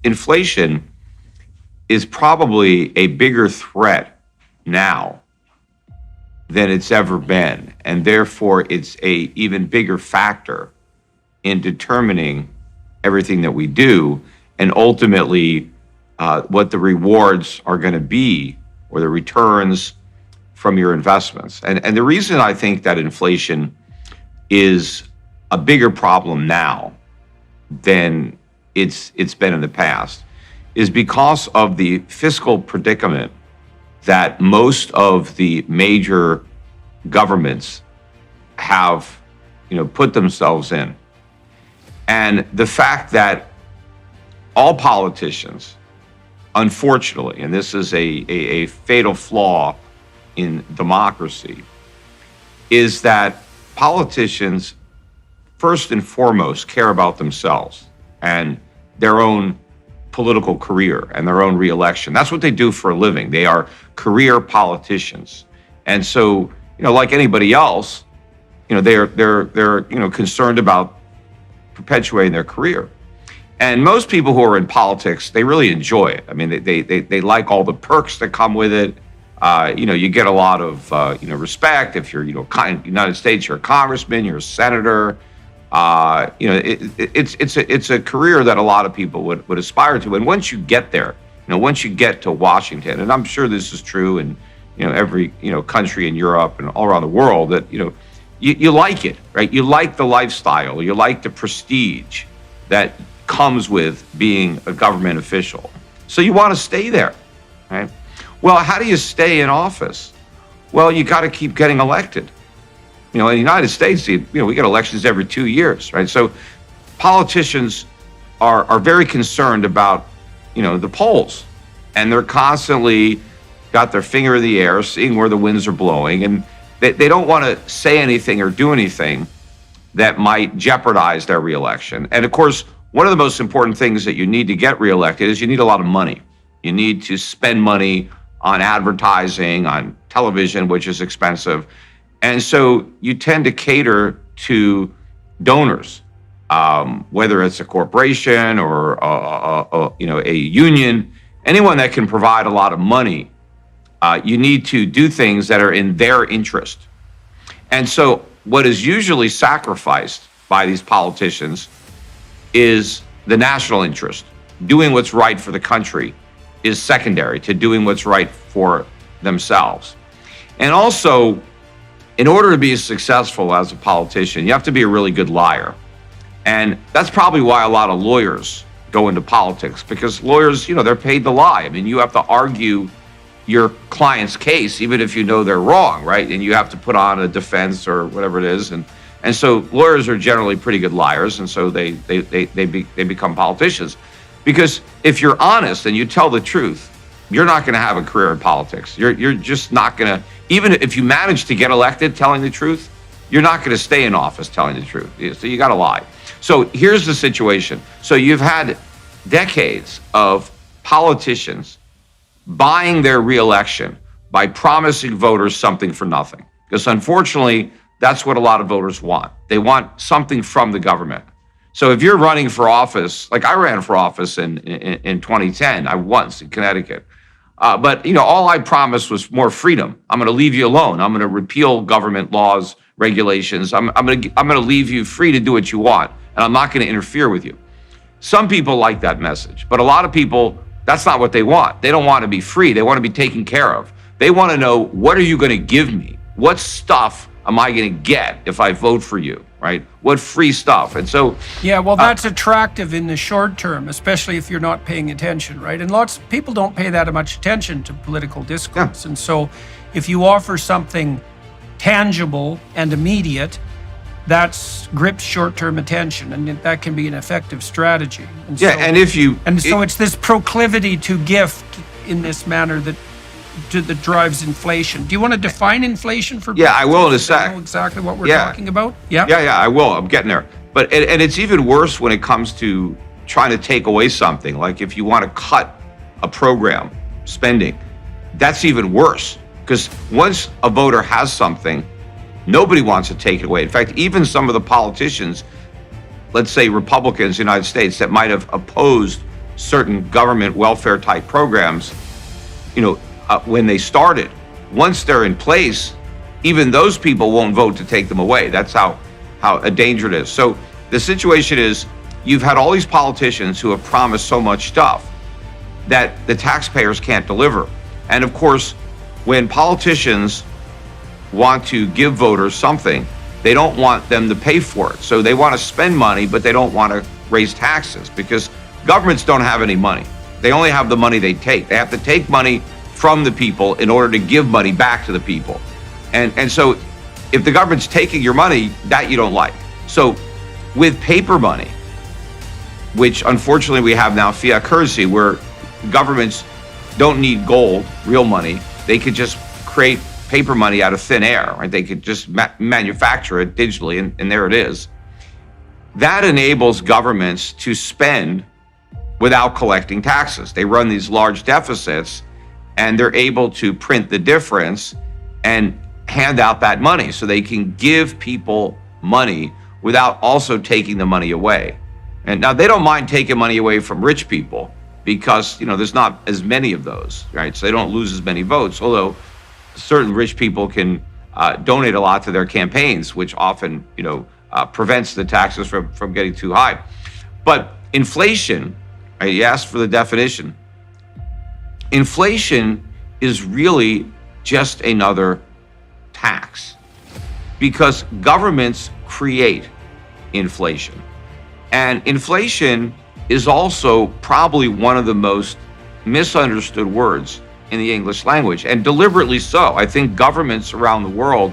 inflation is probably a bigger threat now than it's ever been. And therefore, it's a even bigger factor in determining everything that we do and ultimately what the rewards are going to be or the returns from your investments. And the reason I think that inflation is a bigger problem now than it's been in the past is because of the fiscal predicament that most of the major governments have, put themselves in. And the fact that all politicians, unfortunately, and this is a fatal flaw in democracy, is that politicians first and foremost care about themselves and their own political career and their own reelection. That's what they do for a living. They are career politicians. And so, like anybody else, they're concerned about perpetuating their career. And most people who are in politics, they really enjoy it. I mean, they like all the perks that come with it. You get a lot of respect if you're United States. You're a congressman, you're a senator. It's a career that a lot of people would aspire to. And once you get there, once you get to Washington, and I'm sure this is true in every country in Europe and all around the world, that you like it, right? You like the lifestyle, you like the prestige that comes with being a government official. So you want to stay there, right? Well, how do you stay in office? Well, you got to keep getting elected. In the United States, we get elections every 2 years, right? So politicians are very concerned about, the polls, and they're constantly got their finger in the air, seeing where the winds are blowing, and they don't want to say anything or do anything that might jeopardize their reelection. And of course, one of the most important things that you need to get reelected is you need a lot of money. You need to spend money on advertising, on television, which is expensive. And so you tend to cater to donors, whether it's a corporation or a union, anyone that can provide a lot of money. You need to do things that are in their interest. And so what is usually sacrificed by these politicians is the national interest. Doing what's right for the country is secondary to doing what's right for themselves. And also, in order to be successful as a politician, you have to be a really good liar. And that's probably why a lot of lawyers go into politics, because lawyers, they're paid to lie. I mean, you have to argue your client's case, even if you know they're wrong, right? And you have to put on a defense or whatever it is. And so lawyers are generally pretty good liars, and so they become politicians. Because if you're honest and you tell the truth, you're not going to have a career in politics. You're just not going to, even if you manage to get elected telling the truth, you're not going to stay in office telling the truth. So you got to lie. So here's the situation. So you've had decades of politicians buying their reelection by promising voters something for nothing. Because unfortunately, that's what a lot of voters want. They want something from the government. So if you're running for office, like I ran for office in 2010, I once in Connecticut. But all I promised was more freedom. I'm going to leave you alone. I'm going to repeal government laws, regulations. I'm going to leave you free to do what you want, and I'm not going to interfere with you. Some people like that message, but a lot of people, that's not what they want. They don't want to be free. They want to be taken care of. They want to know, what are you going to give me? What stuff am I going to get if I vote for you, right? What free stuff? And so... Yeah, well, that's attractive in the short term, especially if you're not paying attention, right? And lots of people don't pay that much attention to political discourse. Yeah. And so if you offer something tangible and immediate, that grips short-term attention, and that can be an effective strategy. And yeah, so, so it's this proclivity to gift in this manner that drives inflation. Do you want to define inflation for people? Yeah, I will in a sec. Know exactly what we're talking about? Yeah, I will. I'm getting there. But and it's even worse when it comes to trying to take away something. Like if you want to cut a program spending, that's even worse, because once a voter has something, nobody wants to take it away. In fact, even some of the politicians, let's say Republicans in the United States, that might have opposed certain government welfare type programs, when they started. Once they're in place, even those people won't vote to take them away. That's how a danger it is. So the situation is, you've had all these politicians who have promised so much stuff that the taxpayers can't deliver. And of course, when politicians want to give voters something, they don't want them to pay for it. So they want to spend money, but they don't want to raise taxes, because governments don't have any money. They only have the money they take. They have to take money from the people in order to give money back to the people. And so if the government's taking your money, that you don't like. So with paper money, which unfortunately we have now fiat currency, where governments don't need gold, real money. They could just create paper money out of thin air, right? They could just manufacture it digitally, and there it is. That enables governments to spend without collecting taxes. They run these large deficits, and they're able to print the difference and hand out that money, so they can give people money without also taking the money away. And now they don't mind taking money away from rich people, because there's not as many of those, right? So they don't lose as many votes, although certain rich people can donate a lot to their campaigns, which often prevents the taxes from getting too high. But inflation, you asked for the definition. Inflation is really just another tax, because governments create inflation. And inflation is also probably one of the most misunderstood words in the English language, and deliberately so. I think governments around the world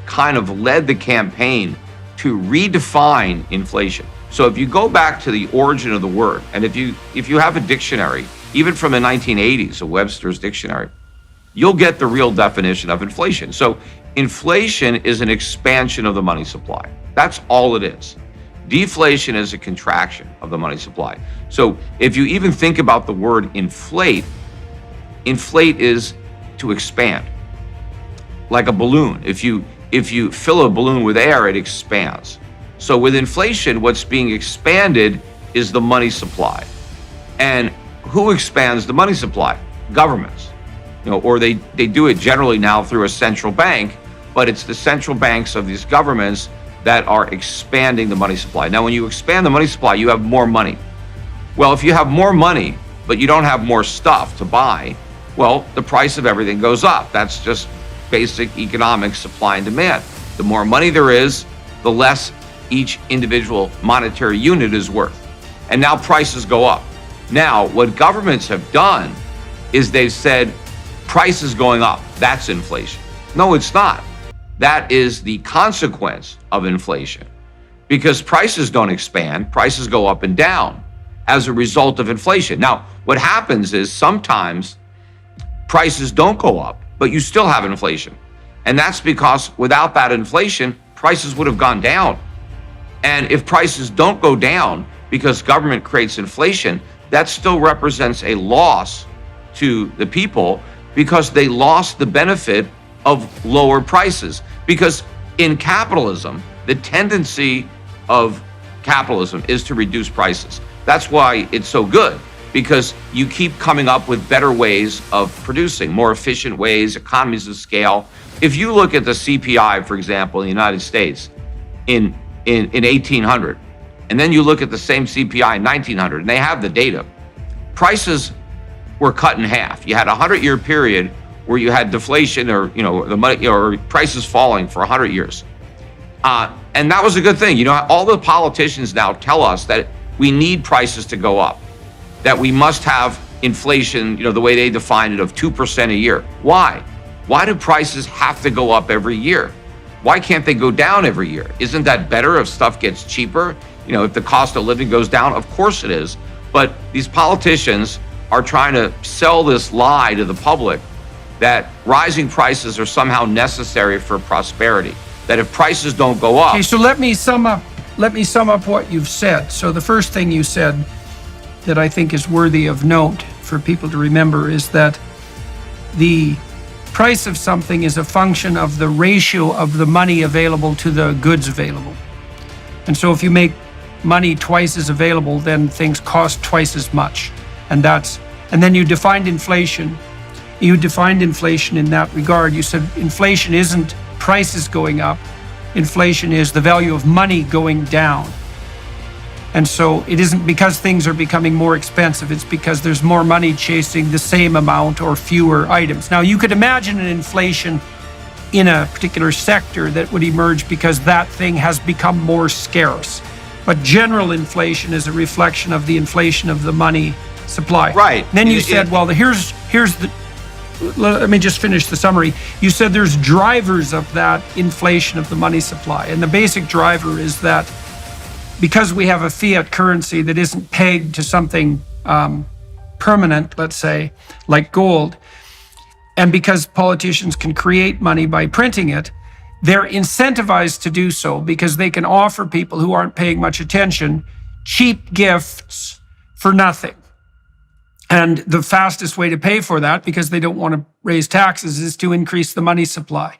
kind of led the campaign to redefine inflation. So if you go back to the origin of the word, and if you have a dictionary, even from the 1980s, a Webster's dictionary, you'll get the real definition of inflation. So inflation is an expansion of the money supply. That's all it is. Deflation is a contraction of the money supply. So if you even think about the word inflate is to expand. Like a balloon. If you fill a balloon with air, it expands. So with inflation, what's being expanded is the money supply. And who expands the money supply? Governments. Or they do it generally now through a central bank, but it's the central banks of these governments that are expanding the money supply. Now, when you expand the money supply, you have more money. Well, if you have more money, but you don't have more stuff to buy, well, the price of everything goes up. That's just basic economic supply and demand. The more money there is, the less each individual monetary unit is worth. And now prices go up. Now, what governments have done is they've said, prices going up, that's inflation. No, it's not. That is the consequence of inflation, because prices don't expand, prices go up and down as a result of inflation. Now, what happens is sometimes prices don't go up, but you still have inflation. And that's because without that inflation, prices would have gone down. And if prices don't go down because government creates inflation, that still represents a loss to the people, because they lost the benefit of lower prices. Because in capitalism, the tendency of capitalism is to reduce prices. That's why it's so good, because you keep coming up with better ways of producing, more efficient ways, economies of scale. If you look at the CPI, for example, in the United States in 1800, and then you look at the same CPI in 1900, and they have the data, prices were cut in half. You had a 100-year period where you had deflation, or the money, or prices falling for 100 years, and that was a good thing. All the politicians now tell us that we need prices to go up, that we must have inflation, the way they define it, of 2% a year. Why? Why do prices have to go up every year? Why can't they go down every year? Isn't that better if stuff gets cheaper? If the cost of living goes down? Of course it is. But these politicians are trying to sell this lie to the public that rising prices are somehow necessary for prosperity, that if prices don't go up. Okay, so let me sum up what you've said. So the first thing you said that I think is worthy of note for people to remember is that the price of something is a function of the ratio of the money available to the goods available. And so if you make money twice as available, then things cost twice as much. And then you defined inflation. You defined inflation in that regard. You said inflation isn't prices going up. Inflation is the value of money going down. And so it isn't because things are becoming more expensive, it's because there's more money chasing the same amount or fewer items. Now, you could imagine an inflation in a particular sector that would emerge because that thing has become more scarce. But general inflation is a reflection of the inflation of the money supply. Right. And then you said, well, here's the, let me just finish the summary. You said there's drivers of that inflation of the money supply. And the basic driver is that because we have a fiat currency that isn't pegged to something permanent, let's say, like gold, and because politicians can create money by printing it, they're incentivized to do so because they can offer people who aren't paying much attention cheap gifts for nothing. And the fastest way to pay for that, because they don't want to raise taxes, is to increase the money supply.